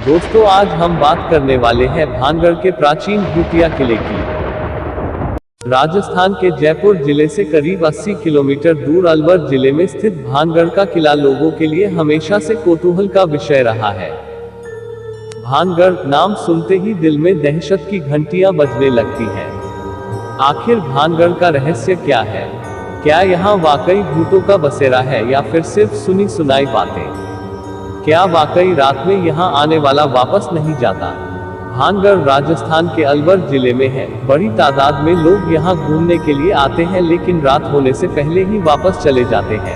दोस्तों आज हम बात करने वाले हैं भानगढ़ के प्राचीन भूतिया किले की। राजस्थान के जयपुर जिले से करीब 80 किलोमीटर दूर अलवर जिले में स्थित भानगढ़ का किला लोगों के लिए हमेशा से कौतूहल का विषय रहा है। भानगढ़ नाम सुनते ही दिल में दहशत की घंटियां बजने लगती हैं। आखिर भानगढ़ का रहस्य क्या है? क्या यहाँ वाकई भूतों का बसेरा है या फिर सिर्फ सुनी सुनाई बातें? क्या वाकई रात में यहाँ आने वाला वापस नहीं जाता? भानगढ़ राजस्थान के अलवर जिले में है। बड़ी तादाद में लोग यहाँ घूमने के लिए आते हैं, लेकिन रात होने से पहले ही वापस चले जाते हैं।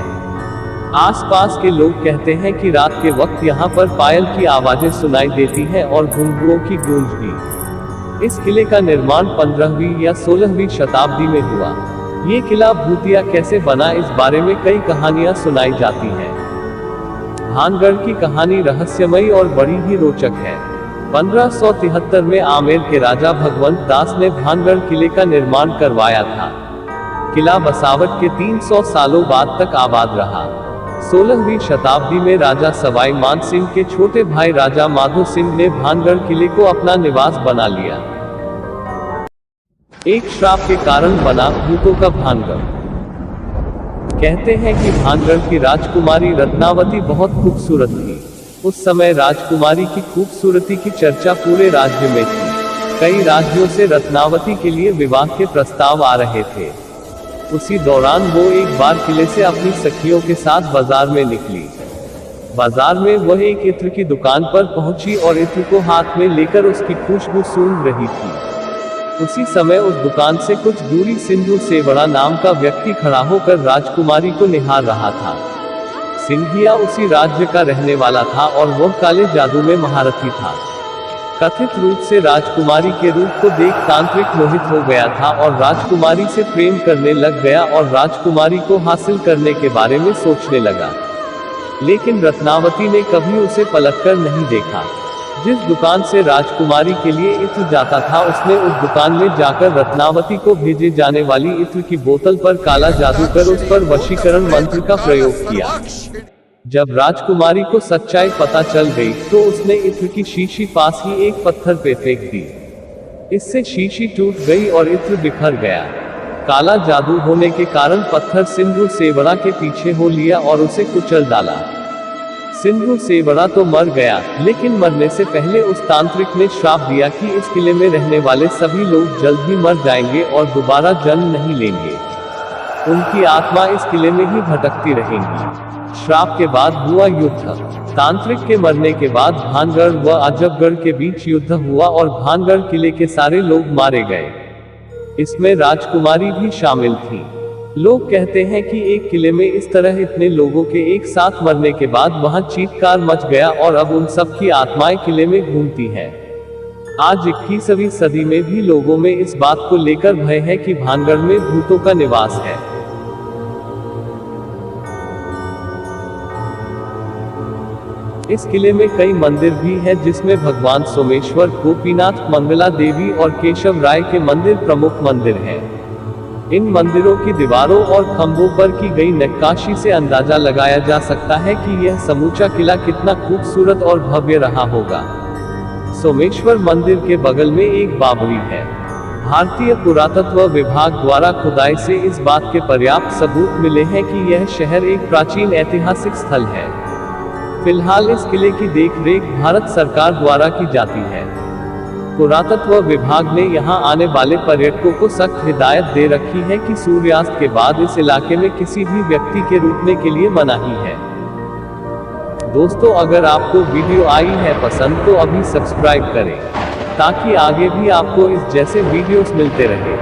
आसपास के लोग कहते हैं कि रात के वक्त यहाँ पर पायल की आवाजें सुनाई देती हैं और घुंघरुओं की गूंज भी। इस किले का निर्माण 15वीं या 16वीं शताब्दी में हुआ। ये किला भूतिया कैसे बना, इस बारे में कई कहानियां सुनाई जाती हैं। भानगढ़ की कहानी रहस्यमयी और बड़ी ही रोचक है। 1573 में आमेर के राजा भगवंत दास ने भानगढ़ किले का निर्माण करवाया था। किला बसावट के 300 सालों बाद तक आबाद रहा। 16वीं शताब्दी में राजा सवाई मान सिंह के छोटे भाई राजा माधो सिंह ने भानगढ़ किले को अपना निवास बना लिया। एक श्राप के कारण बना भूतों का भानगढ़। कहते हैं कि भानगढ़ की राजकुमारी रत्नावती बहुत खूबसूरत थी। उस समय राजकुमारी की खूबसूरती की चर्चा पूरे राज्य में थी। कई राज्यों से रत्नावती के लिए विवाह के प्रस्ताव आ रहे थे। उसी दौरान वो एक बार किले से अपनी सखियों के साथ बाजार में निकली। बाजार में वह एक इत्र की दुकान पर पहुंची और इत्र को हाथ में लेकर उसकी खुशबू सूंघ रही थी। उसी समय उस दुकान से कुछ दूरी सिंधु सेवड़ा नाम का व्यक्ति खड़ा होकर राजकुमारी को निहार रहा था। सिंधिया उसी राज्य का रहने वाला था और वह काले जादू में महारथी था। कथित रूप से राजकुमारी के रूप को देख तांत्रिक मोहित हो गया था और राजकुमारी से प्रेम करने लग गया और राजकुमारी को हासिल करने के बारे में सोचने लगा। लेकिन रत्नावती ने कभी उसे पलटकर नहीं देखा। जिस दुकान से राजकुमारी के लिए इत्र जाता था, उसने उस दुकान में जाकर रत्नावती को भेजे जाने वाली इत्र की बोतल पर काला जादू कर उस पर वशीकरण मंत्र का प्रयोग किया। जब राजकुमारी को सच्चाई पता चल गई तो उसने इत्र की शीशी पास ही एक पत्थर पे फेंक दी। इससे शीशी टूट गई और इत्र बिखर गया। काला जादू होने के कारण पत्थर सिंधु सेवड़ा के पीछे हो लिया और उसे कुचल डाला। सिंधु सेवड़ा तो मर गया, लेकिन मरने से पहले उस तांत्रिक ने श्राप दिया कि इस किले में रहने वाले सभी लोग जल्द ही मर जाएंगे और दोबारा जन्म नहीं लेंगे। उनकी आत्मा इस किले में ही भटकती रहेंगी। श्राप के बाद हुआ युद्ध। तांत्रिक के मरने के बाद भानगढ़ व अजबगढ़ के बीच युद्ध हुआ और भानगढ़ किले के सारे लोग मारे गए। इसमें राजकुमारी भी शामिल थी। लोग कहते हैं कि एक किले में इस तरह इतने लोगों के एक साथ मरने के बाद वहां चीत्कार मच गया और अब उन सब की आत्माएं किले में घूमती हैं। आज 21वीं सदी में भी लोगों में इस बात को लेकर भय है कि भानगढ़ में भूतों का निवास है। इस किले में कई मंदिर भी हैं, जिसमें भगवान सोमेश्वर, गोपीनाथ, मंगला देवी और केशव राय के मंदिर प्रमुख मंदिर हैं। इन मंदिरों की दीवारों और खंभों पर की गई नक्काशी से अंदाजा लगाया जा सकता है कि यह समूचा किला कितना खूबसूरत और भव्य रहा होगा। सोमेश्वर मंदिर के बगल में एक बावड़ी है। भारतीय पुरातत्व विभाग द्वारा खुदाई से इस बात के पर्याप्त सबूत मिले हैं कि यह शहर एक प्राचीन ऐतिहासिक स्थल है। फिलहाल इस किले की देखरेख भारत सरकार द्वारा की जाती है। पुरातत्व विभाग ने यहां आने वाले पर्यटकों को सख्त हिदायत दे रखी है कि सूर्यास्त के बाद इस इलाके में किसी भी व्यक्ति के रुकने के लिए मनाही है। दोस्तों, अगर आपको वीडियो आई है पसंद तो अभी सब्सक्राइब करें, ताकि आगे भी आपको इस जैसे वीडियोस मिलते रहे।